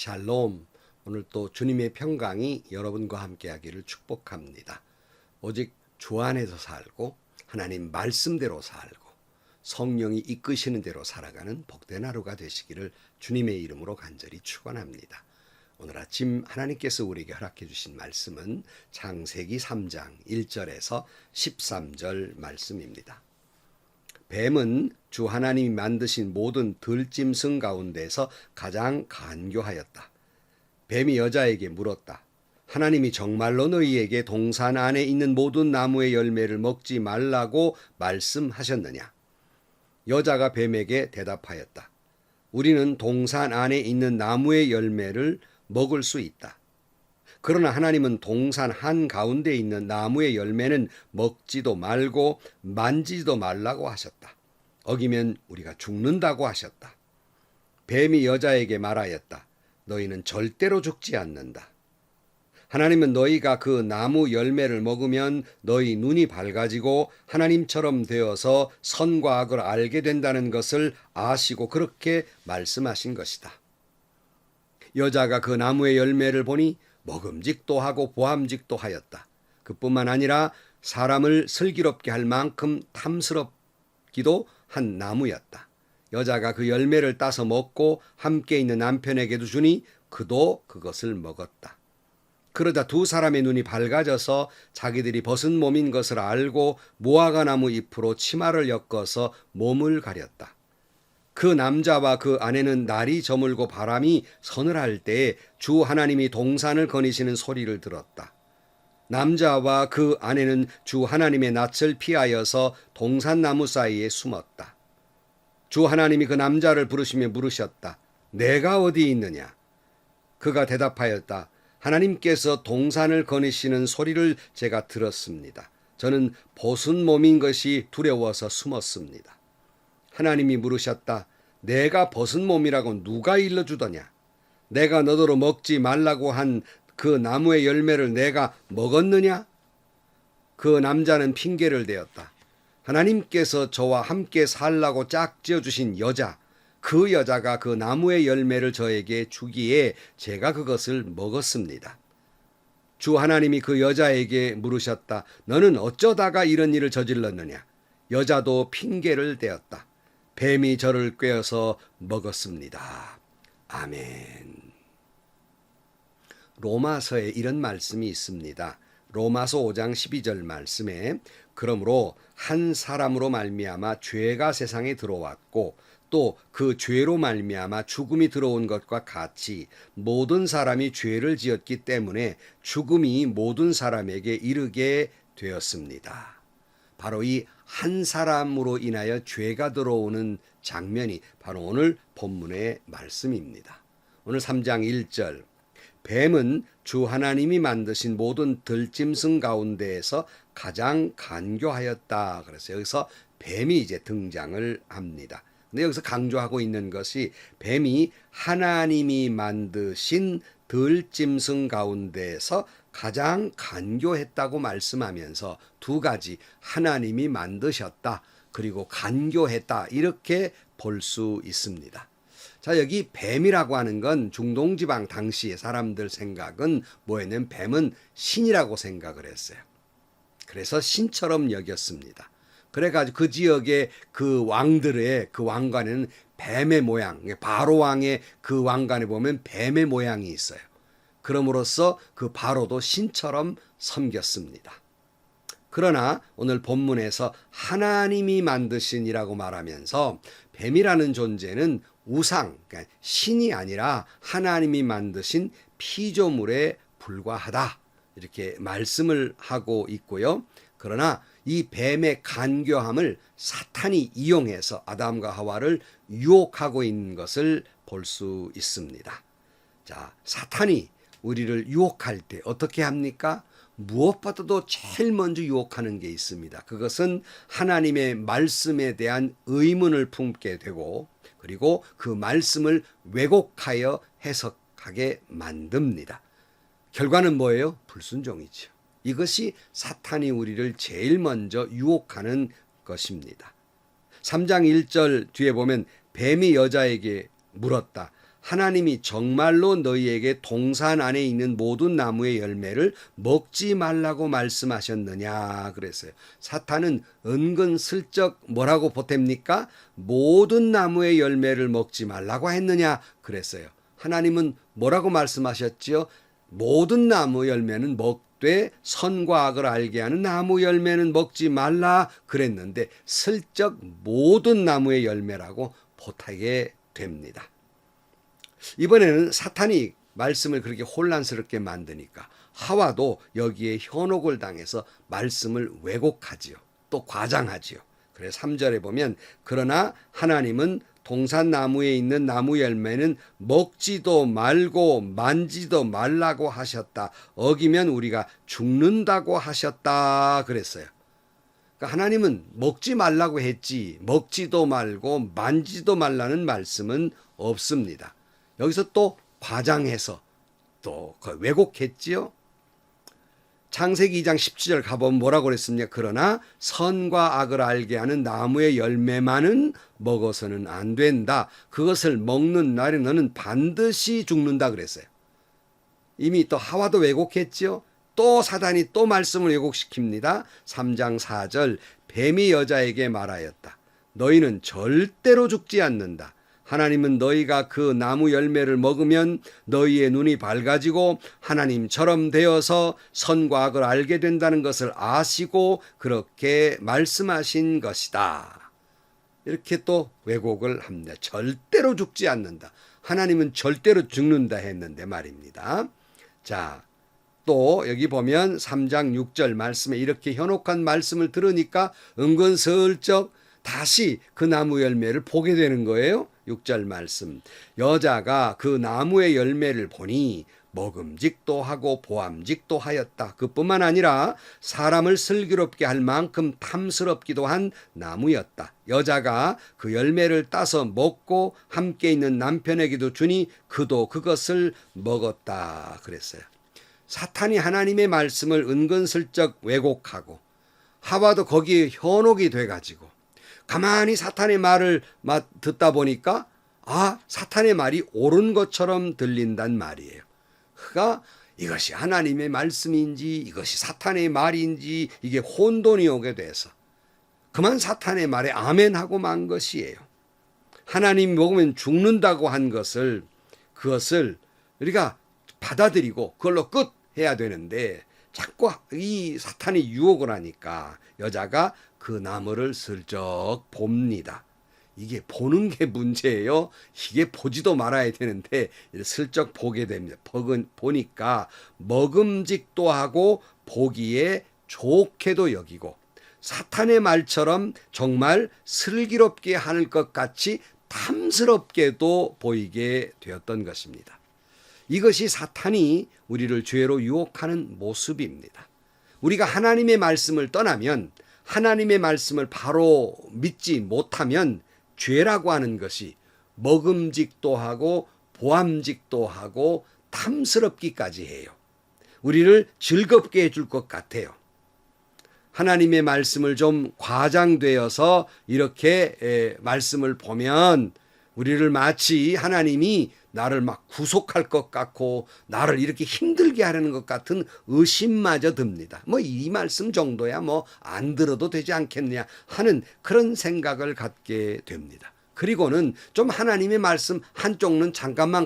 샬롬. 오늘 또 주님의 평강이 여러분과 함께하기를 축복합니다. 오직 주 안에서 살고 하나님 말씀대로 살고 성령이 이끄시는 대로 살아가는 복된 하루가 되시기를 주님의 이름으로 간절히 축원합니다. 오늘 아침 하나님께서 우리에게 허락해 주신 말씀은 창세기 3장 1절에서 13절 말씀입니다. 뱀은 주 하나님이 만드신 모든 들짐승 가운데서 가장 간교하였다. 뱀이 여자에게 물었다. 하나님이 정말로 너희에게 동산 안에 있는 모든 나무의 열매를 먹지 말라고 말씀하셨느냐? 여자가 뱀에게 대답하였다. 우리는 동산 안에 있는 나무의 열매를 먹을 수 있다. 그러나 하나님은 동산 한가운데 있는 나무의 열매는 먹지도 말고 만지지도 말라고 하셨다. 어기면 우리가 죽는다고 하셨다. 뱀이 여자에게 말하였다. 너희는 절대로 죽지 않는다. 하나님은 너희가 그 나무 열매를 먹으면 너희 눈이 밝아지고 하나님처럼 되어서 선과 악을 알게 된다는 것을 아시고 그렇게 말씀하신 것이다. 여자가 그 나무의 열매를 보니 먹음직도 하고 보암직도 하였다. 그뿐만 아니라 사람을 슬기롭게 할 만큼 탐스럽기도 한 나무였다. 여자가 그 열매를 따서 먹고 함께 있는 남편에게도 주니 그도 그것을 먹었다. 그러자 두 사람의 눈이 밝아져서 자기들이 벗은 몸인 것을 알고 무화과나무 잎으로 치마를 엮어서 몸을 가렸다. 그 남자와 그 아내는 날이 저물고 바람이 서늘할 때에 주 하나님이 동산을 거니시는 소리를 들었다. 남자와 그 아내는 주 하나님의 낯을 피하여서 동산나무 사이에 숨었다. 주 하나님이 그 남자를 부르시며 물으셨다. 내가 어디 있느냐? 그가 대답하였다. 하나님께서 동산을 거니시는 소리를 제가 들었습니다. 저는 벗은 몸인 것이 두려워서 숨었습니다. 하나님이 물으셨다. 내가 벗은 몸이라고 누가 일러주더냐? 내가 너더러 먹지 말라고 한 그 나무의 열매를 내가 먹었느냐? 그 남자는 핑계를 대었다. 하나님께서 저와 함께 살라고 짝지어 주신 여자, 그 여자가 그 나무의 열매를 저에게 주기에 제가 그것을 먹었습니다. 주 하나님이 그 여자에게 물으셨다. 너는 어쩌다가 이런 일을 저질렀느냐? 여자도 핑계를 대었다. 뱀이 저를 꿰어서 먹었습니다. 아멘. 로마서에 이런 말씀이 있습니다. 로마서 5장 12절 말씀에 그러므로 한 사람으로 말미암아 죄가 세상에 들어왔고 또 그 죄로 말미암아 죽음이 들어온 것과 같이 모든 사람이 죄를 지었기 때문에 죽음이 모든 사람에게 이르게 되었습니다. 바로 이 한 사람으로 인하여 죄가 들어오는 장면이 바로 오늘 본문의 말씀입니다. 오늘 3장 1절 뱀은 주 하나님이 만드신 모든 들짐승 가운데에서 가장 간교하였다. 그래서 여기서 뱀이 이제 등장을 합니다. 근데 여기서 강조하고 있는 것이 뱀이 하나님이 만드신 들짐승 가운데에서 가장 간교했다고 말씀하면서 두 가지 하나님이 만드셨다. 그리고 간교했다. 이렇게 볼 수 있습니다. 자, 여기 뱀이라고 하는 건 중동지방 당시의 사람들 생각은 뭐였냐면 뱀은 신이라고 생각을 했어요. 그래서 신처럼 여겼습니다. 그래가지고 그 지역의 그 왕들의 그 왕관에는 뱀의 모양, 바로 왕의 그 왕관에 보면 뱀의 모양이 있어요. 그럼으로써 그 바로도 신처럼 섬겼습니다. 그러나 오늘 본문에서 하나님이 만드신이라고 말하면서 뱀이라는 존재는 우상, 그러니까 신이 아니라 하나님이 만드신 피조물에 불과하다. 이렇게 말씀을 하고 있고요. 그러나 이 뱀의 간교함을 사탄이 이용해서 아담과 하와를 유혹하고 있는 것을 볼 수 있습니다. 자, 사탄이 우리를 유혹할 때 어떻게 합니까? 무엇보다도 제일 먼저 유혹하는 게 있습니다. 그것은 하나님의 말씀에 대한 의문을 품게 되고 그리고 그 말씀을 왜곡하여 해석하게 만듭니다. 결과는 뭐예요? 불순종이죠. 이것이 사탄이 우리를 제일 먼저 유혹하는 것입니다. 3장 1절 뒤에 보면 뱀이 여자에게 물었다. 하나님이 정말로 너희에게 동산 안에 있는 모든 나무의 열매를 먹지 말라고 말씀하셨느냐 그랬어요. 사탄은 은근슬쩍 뭐라고 보탭니까? 모든 나무의 열매를 먹지 말라고 했느냐 그랬어요. 하나님은 뭐라고 말씀하셨지요? 모든 나무 열매는 먹되 선과 악을 알게 하는 나무 열매는 먹지 말라 그랬는데 슬쩍 모든 나무의 열매라고 보타게 됩니다. 이번에는 사탄이 말씀을 그렇게 혼란스럽게 만드니까 하와도 여기에 현혹을 당해서 말씀을 왜곡하지요. 또 과장하지요. 그래서 3절에 보면 그러나 하나님은 동산나무에 있는 나무 열매는 먹지도 말고 만지도 말라고 하셨다. 어기면 우리가 죽는다고 하셨다 그랬어요. 그러니까 하나님은 먹지 말라고 했지 먹지도 말고 만지도 말라는 말씀은 없습니다. 여기서 또 과장해서 또 왜곡했지요. 창세기 2장 17절 가보면 뭐라고 그랬습니까? 그러나 선과 악을 알게 하는 나무의 열매만은 먹어서는 안 된다. 그것을 먹는 날에 너는 반드시 죽는다 그랬어요. 이미 또 하와도 왜곡했지요. 또 사단이 또 말씀을 왜곡시킵니다. 3장 4절 뱀이 여자에게 말하였다. 너희는 절대로 죽지 않는다. 하나님은 너희가 그 나무 열매를 먹으면 너희의 눈이 밝아지고 하나님처럼 되어서 선과 악을 알게 된다는 것을 아시고 그렇게 말씀하신 것이다. 이렇게 또 왜곡을 합니다. 절대로 죽지 않는다. 하나님은 절대로 죽는다 했는데 말입니다. 자, 또 여기 보면 3장 6절 말씀에 이렇게 현혹한 말씀을 들으니까 은근슬쩍 다시 그 나무 열매를 보게 되는 거예요. 6절 말씀. 여자가 그 나무의 열매를 보니 먹음직도 하고 보암직도 하였다. 그뿐만 아니라 사람을 슬기롭게 할 만큼 탐스럽기도 한 나무였다. 여자가 그 열매를 따서 먹고 함께 있는 남편에게도 주니 그도 그것을 먹었다 그랬어요. 사탄이 하나님의 말씀을 은근슬쩍 왜곡하고 하와도 거기에 현혹이 돼가지고 가만히 사탄의 말을 듣다 보니까 사탄의 말이 옳은 것처럼 들린단 말이에요. 그가 이것이 하나님의 말씀인지 이것이 사탄의 말인지 이게 혼돈이 오게 돼서 그만 사탄의 말에 아멘하고 만 것이에요. 하나님 먹으면 죽는다고 한 그것을 우리가 받아들이고 그걸로 끝 해야 되는데 자꾸 이 사탄이 유혹을 하니까 여자가 그 나무를 슬쩍 봅니다. 이게 보는 게 문제예요. 이게 보지도 말아야 되는데 슬쩍 보게 됩니다. 보니까 먹음직도 하고 보기에 좋게도 여기고 사탄의 말처럼 정말 슬기롭게 하는 것 같이 탐스럽게도 보이게 되었던 것입니다. 이것이 사탄이 우리를 죄로 유혹하는 모습입니다. 우리가 하나님의 말씀을 떠나면 하나님의 말씀을 바로 믿지 못하면 죄라고 하는 것이 먹음직도 하고 보암직도 하고 탐스럽기까지 해요. 우리를 즐겁게 해줄 것 같아요. 하나님의 말씀을 좀 과장되어서 이렇게 말씀을 보면 우리를 마치 하나님이 나를 막 구속할 것 같고 나를 이렇게 힘들게 하려는 것 같은 의심마저 듭니다. 이 말씀 정도야 안 들어도 되지 않겠냐 하는 그런 생각을 갖게 됩니다. 그리고는 좀 하나님의 말씀 한쪽은 잠깐만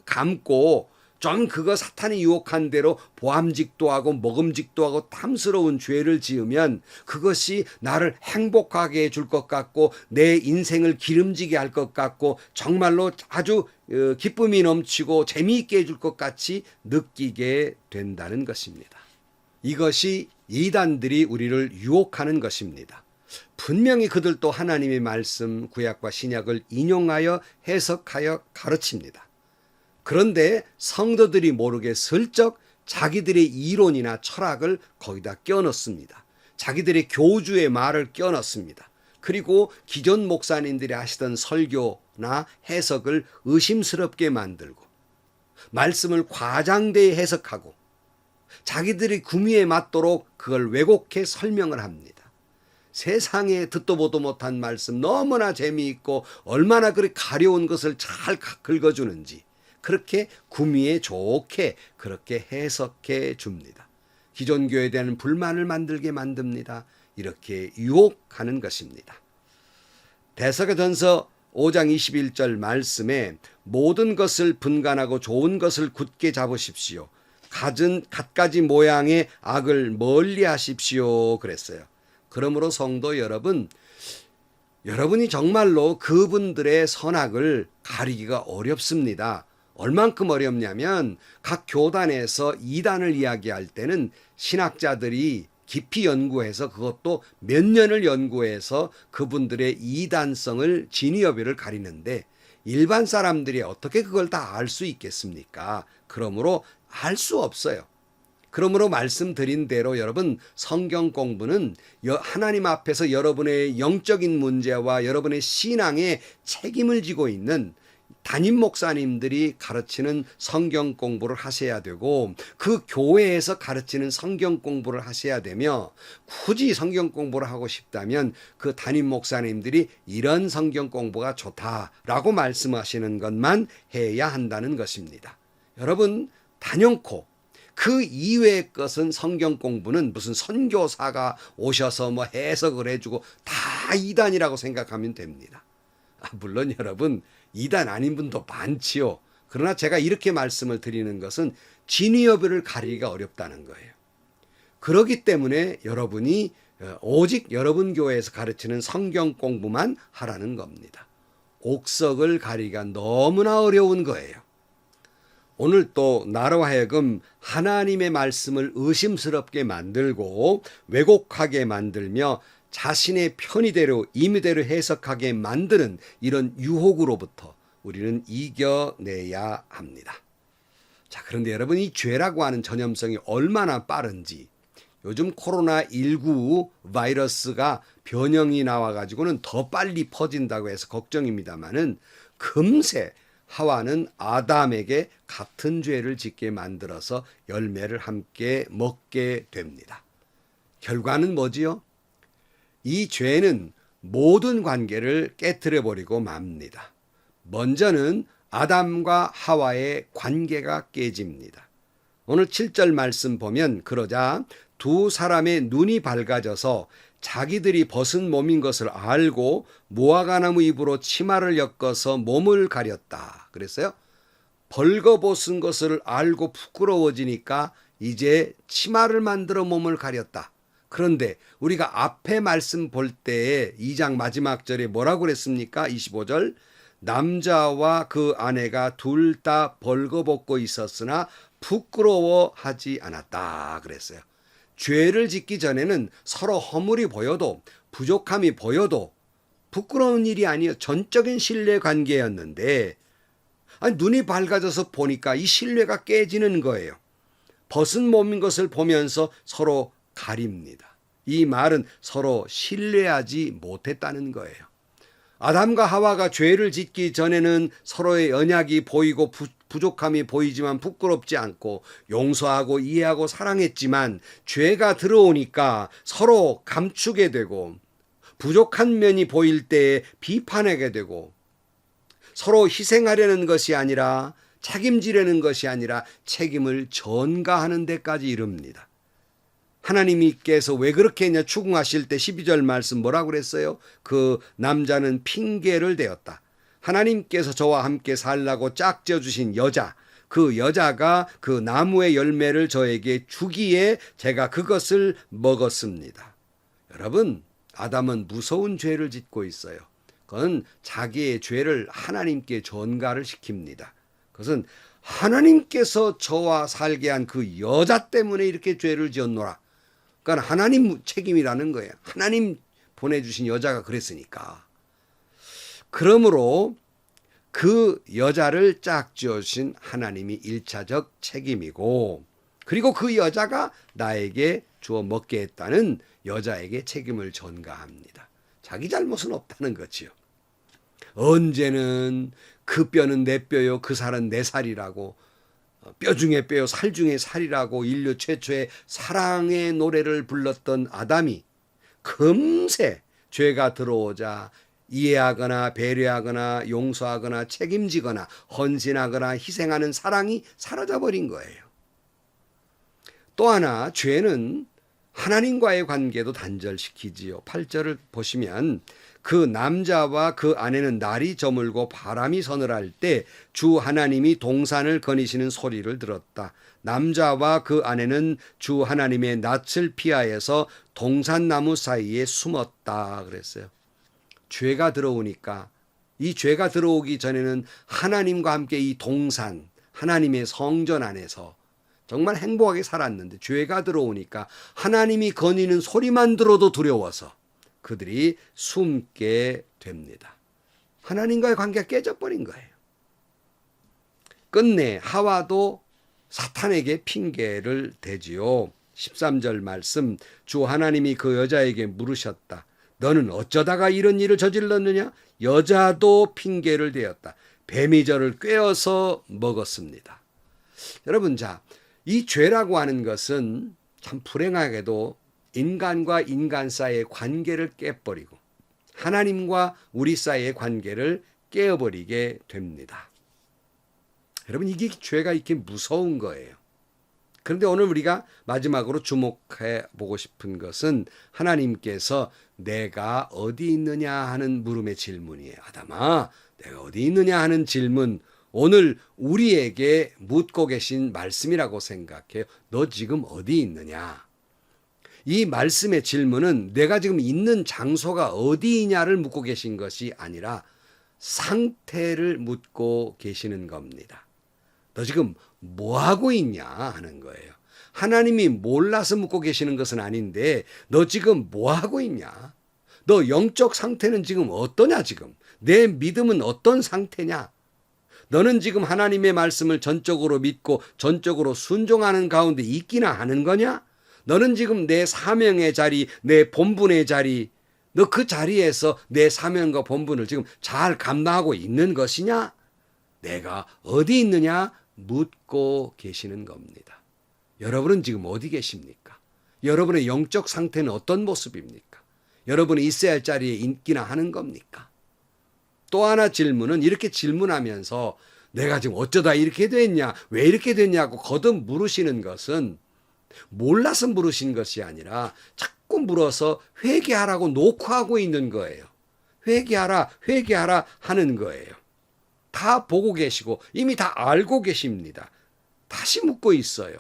감고 좀 그거 사탄이 유혹한 대로 보암직도 하고 먹음직도 하고 탐스러운 죄를 지으면 그것이 나를 행복하게 해줄 것 같고 내 인생을 기름지게 할 것 같고 정말로 아주 기쁨이 넘치고 재미있게 해줄 것 같이 느끼게 된다는 것입니다. 이것이 이단들이 우리를 유혹하는 것입니다. 분명히 그들도 하나님의 말씀 구약과 신약을 인용하여 해석하여 가르칩니다. 그런데 성도들이 모르게 슬쩍 자기들의 이론이나 철학을 거기다 껴넣습니다. 자기들의 교주의 말을 껴넣습니다. 그리고 기존 목사님들이 하시던 설교나 해석을 의심스럽게 만들고 말씀을 과장되게 해석하고 자기들의 구미에 맞도록 그걸 왜곡해 설명을 합니다. 세상에 듣도 보도 못한 말씀 너무나 재미있고 얼마나 그렇게 가려운 것을 잘 긁어주는지 그렇게 구미에 좋게 그렇게 해석해 줍니다. 기존 교회에 대한 불만을 만들게 만듭니다. 이렇게 유혹하는 것입니다. 데살로니가전서 5장 21절 말씀에 모든 것을 분간하고 좋은 것을 굳게 잡으십시오. 갖가지 모양의 악을 멀리 하십시오. 그랬어요. 그러므로 성도 여러분, 여러분이 정말로 그분들의 선악을 가리기가 어렵습니다. 얼만큼 어렵냐면 각 교단에서 이단을 이야기할 때는 신학자들이 깊이 연구해서 그것도 몇 년을 연구해서 그분들의 이단성을 진위여부를 가리는데 일반 사람들이 어떻게 그걸 다 알 수 있겠습니까? 그러므로 알 수 없어요. 그러므로 말씀드린 대로 여러분 성경 공부는 하나님 앞에서 여러분의 영적인 문제와 여러분의 신앙에 책임을 지고 있는 담임 목사님들이 가르치는 성경 공부를 하셔야 되고 그 교회에서 가르치는 성경 공부를 하셔야 되며 굳이 성경 공부를 하고 싶다면 그 담임 목사님들이 이런 성경 공부가 좋다라고 말씀하시는 것만 해야 한다는 것입니다. 여러분 단연코 그 이외의 것은 성경 공부는 무슨 선교사가 오셔서 뭐 해석을 해주고 다 이단이라고 생각하면 됩니다. 물론 여러분 이단 아닌 분도 많지요. 그러나 제가 이렇게 말씀을 드리는 것은 진위 여부를 가리기가 어렵다는 거예요. 그렇기 때문에 여러분이 오직 여러분 교회에서 가르치는 성경 공부만 하라는 겁니다. 옥석을 가리기가 너무나 어려운 거예요. 오늘 또 나로 하여금 하나님의 말씀을 의심스럽게 만들고 왜곡하게 만들며 자신의 편의대로 임의대로 해석하게 만드는 이런 유혹으로부터 우리는 이겨내야 합니다. 자, 그런데 여러분 이 죄라고 하는 전염성이 얼마나 빠른지 요즘 코로나19 바이러스가 변형이 나와가지고는 더 빨리 퍼진다고 해서 걱정입니다마는 금세 하와는 아담에게 같은 죄를 짓게 만들어서 열매를 함께 먹게 됩니다. 결과는 뭐지요? 이 죄는 모든 관계를 깨트려버리고 맙니다. 먼저는 아담과 하와의 관계가 깨집니다. 오늘 7절 말씀 보면 그러자 두 사람의 눈이 밝아져서 자기들이 벗은 몸인 것을 알고 무화과나무 잎으로 치마를 엮어서 몸을 가렸다. 그랬어요. 벌거벗은 것을 알고 부끄러워지니까 이제 치마를 만들어 몸을 가렸다. 그런데 우리가 앞에 말씀 볼 때에 2장 마지막 절에 뭐라고 그랬습니까? 25절 남자와 그 아내가 둘 다 벌거벗고 있었으나 부끄러워하지 않았다 그랬어요. 죄를 짓기 전에는 서로 허물이 보여도 부족함이 보여도 부끄러운 일이 아니요 전적인 신뢰 관계였는데 눈이 밝아져서 보니까 이 신뢰가 깨지는 거예요. 벗은 몸인 것을 보면서 서로 가립니다. 이 말은 서로 신뢰하지 못했다는 거예요. 아담과 하와가 죄를 짓기 전에는 서로의 언약이 보이고 부족함이 보이지만 부끄럽지 않고 용서하고 이해하고 사랑했지만 죄가 들어오니까 서로 감추게 되고 부족한 면이 보일 때에 비판하게 되고 서로 희생하려는 것이 아니라 책임지려는 것이 아니라 책임을 전가하는 데까지 이릅니다. 하나님께서 왜 그렇게 했냐 추궁하실 때 12절 말씀 뭐라고 그랬어요? 그 남자는 핑계를 대었다. 하나님께서 저와 함께 살라고 짝지어 주신 여자, 그 여자가 그 나무의 열매를 저에게 주기에 제가 그것을 먹었습니다. 여러분, 아담은 무서운 죄를 짓고 있어요. 그건 자기의 죄를 하나님께 전가를 시킵니다. 그것은 하나님께서 저와 살게 한 그 여자 때문에 이렇게 죄를 지었노라. 그러니까 하나님 책임이라는 거예요. 하나님 보내주신 여자가 그랬으니까. 그러므로 그 여자를 짝지어 주신 하나님이 1차적 책임이고 그리고 그 여자가 나에게 주어 먹게 했다는 여자에게 책임을 전가합니다. 자기 잘못은 없다는 거지요. 언제는 그 뼈는 내 뼈요 그 살은 내 살이라고 뼈 중에 뼈요 살 중에 살이라고 인류 최초의 사랑의 노래를 불렀던 아담이 금세 죄가 들어오자 이해하거나 배려하거나 용서하거나 책임지거나 헌신하거나 희생하는 사랑이 사라져버린 거예요. 또 하나 죄는 하나님과의 관계도 단절시키지요. 8절을 보시면 그 남자와 그 아내는 날이 저물고 바람이 서늘할 때 주 하나님이 동산을 거니시는 소리를 들었다. 남자와 그 아내는 주 하나님의 낯을 피하여서 동산나무 사이에 숨었다 그랬어요. 죄가 들어오니까, 이 죄가 들어오기 전에는 하나님과 함께 이 동산, 하나님의 성전 안에서 정말 행복하게 살았는데 죄가 들어오니까 하나님이 거니는 소리만 들어도 두려워서 그들이 숨게 됩니다. 하나님과의 관계가 깨져버린 거예요. 끝내 하와도 사탄에게 핑계를 대지요. 13절 말씀, 주 하나님이 그 여자에게 물으셨다. 너는 어쩌다가 이런 일을 저질렀느냐? 여자도 핑계를 대었다. 뱀이 저를 꿰어서 먹었습니다. 여러분, 자, 이 죄라고 하는 것은 참 불행하게도 인간과 인간 사이의 관계를 깨버리고 하나님과 우리 사이의 관계를 깨어버리게 됩니다. 여러분, 이게 죄가 이렇게 무서운 거예요. 그런데 오늘 우리가 마지막으로 주목해 보고 싶은 것은 하나님께서 내가 어디 있느냐 하는 물음의 질문이에요. 아담아, 내가 어디 있느냐 하는 질문, 오늘 우리에게 묻고 계신 말씀이라고 생각해요. 너 지금 어디 있느냐? 이 말씀의 질문은 내가 지금 있는 장소가 어디이냐를 묻고 계신 것이 아니라 상태를 묻고 계시는 겁니다. 너 지금 뭐 하고 있냐 하는 거예요. 하나님이 몰라서 묻고 계시는 것은 아닌데 너 지금 뭐 하고 있냐? 너 영적 상태는 지금 어떠냐 지금? 내 믿음은 어떤 상태냐? 너는 지금 하나님의 말씀을 전적으로 믿고 전적으로 순종하는 가운데 있기나 하는 거냐? 너는 지금 내 사명의 자리, 내 본분의 자리, 너 그 자리에서 내 사명과 본분을 지금 잘 감당하고 있는 것이냐? 내가 어디 있느냐? 묻고 계시는 겁니다. 여러분은 지금 어디 계십니까? 여러분의 영적 상태는 어떤 모습입니까? 여러분이 있어야 할 자리에 있기나 하는 겁니까? 또 하나 질문은 이렇게 질문하면서 내가 지금 어쩌다 이렇게 됐냐, 왜 이렇게 됐냐고 거듭 물으시는 것은 몰라서 물으신 것이 아니라 자꾸 물어서 회개하라고 녹화하고 있는 거예요. 회개하라, 회개하라 하는 거예요. 다 보고 계시고 이미 다 알고 계십니다. 다시 묻고 있어요.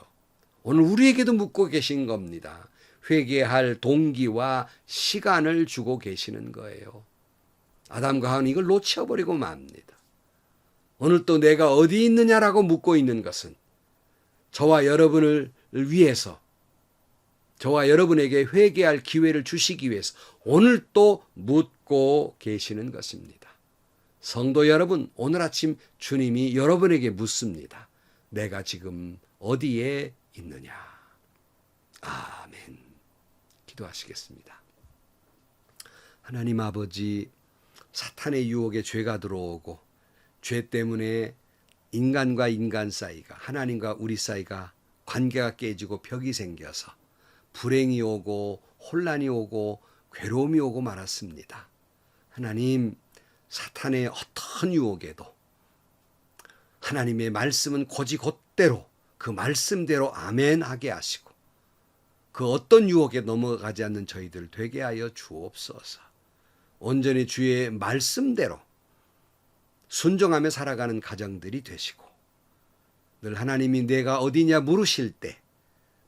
오늘 우리에게도 묻고 계신 겁니다. 회개할 동기와 시간을 주고 계시는 거예요. 아담과 하와는 이걸 놓쳐버리고 맙니다. 오늘 또 내가 어디 있느냐라고 묻고 있는 것은 저와 여러분을 위해서, 저와 여러분에게 회개할 기회를 주시기 위해서 오늘 또 묻고 계시는 것입니다. 성도 여러분, 오늘 아침 주님이 여러분에게 묻습니다. 내가 지금 어디에 있느냐? 아멘. 기도하시겠습니다. 하나님 아버지, 사탄의 유혹에 죄가 들어오고 죄 때문에 인간과 인간 사이가, 하나님과 우리 사이가 관계가 깨지고 벽이 생겨서 불행이 오고 혼란이 오고 괴로움이 오고 말았습니다. 하나님, 사탄의 어떤 유혹에도 하나님의 말씀은 곧이곧대로 그 말씀대로 아멘 하게 하시고 그 어떤 유혹에 넘어가지 않는 저희들 되게 하여 주옵소서. 온전히 주의 말씀대로 순종하며 살아가는 가정들이 되시고 늘 하나님이 내가 어디냐 물으실 때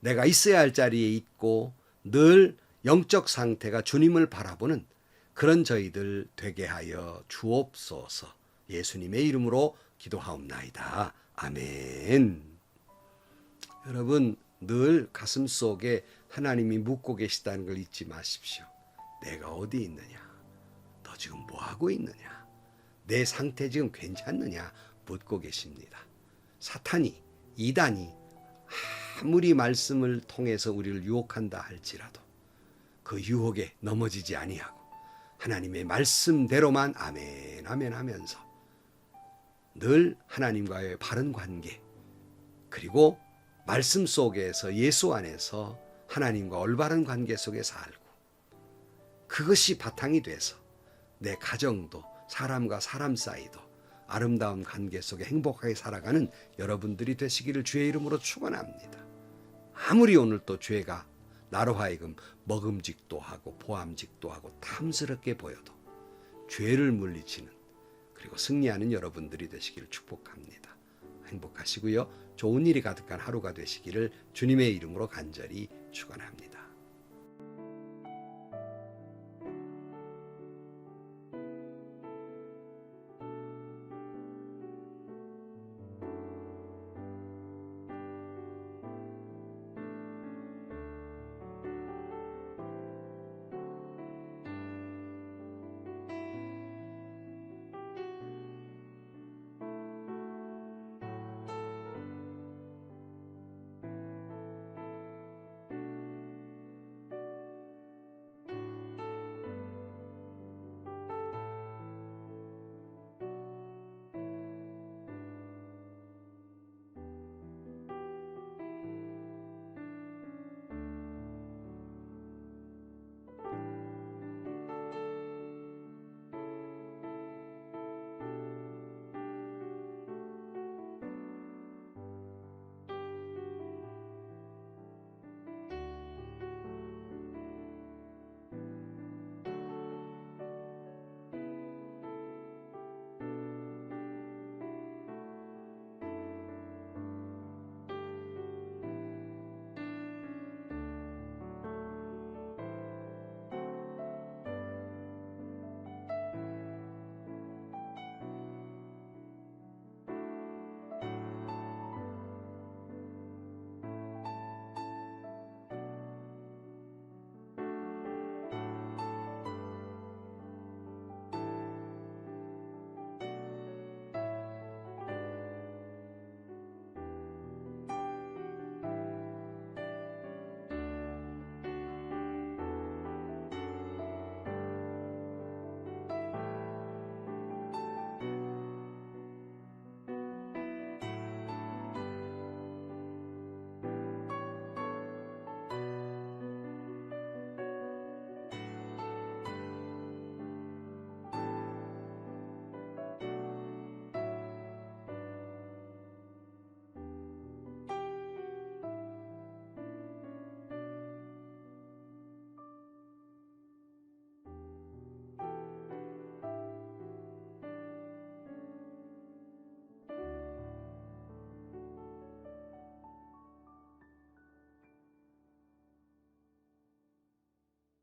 내가 있어야 할 자리에 있고 늘 영적 상태가 주님을 바라보는 그런 저희들 되게 하여 주옵소서. 예수님의 이름으로 기도하옵나이다. 아멘. 여러분, 늘 가슴 속에 하나님이 묻고 계시다는 걸 잊지 마십시오. 내가 어디 있느냐? 너 지금 뭐 하고 있느냐? 내 상태 지금 괜찮느냐? 묻고 계십니다. 사탄이, 이단이 아무리 말씀을 통해서 우리를 유혹한다 할지라도 그 유혹에 넘어지지 아니하고 하나님의 말씀대로만 아멘 아멘 하면서 늘 하나님과의 바른 관계, 그리고 말씀 속에서 예수 안에서 하나님과 올바른 관계 속에 살고 그것이 바탕이 돼서 내 가정도 사람과 사람 사이도 아름다운 관계 속에 행복하게 살아가는 여러분들이 되시기를 주의 이름으로 축원합니다. 아무리 오늘 또 죄가 나로 하여금 먹음직도 하고 보암직도 하고 탐스럽게 보여도 죄를 물리치는 그리고 승리하는 여러분들이 되시기를 축복합니다. 행복하시고요. 좋은 일이 가득한 하루가 되시기를 주님의 이름으로 간절히 축원합니다.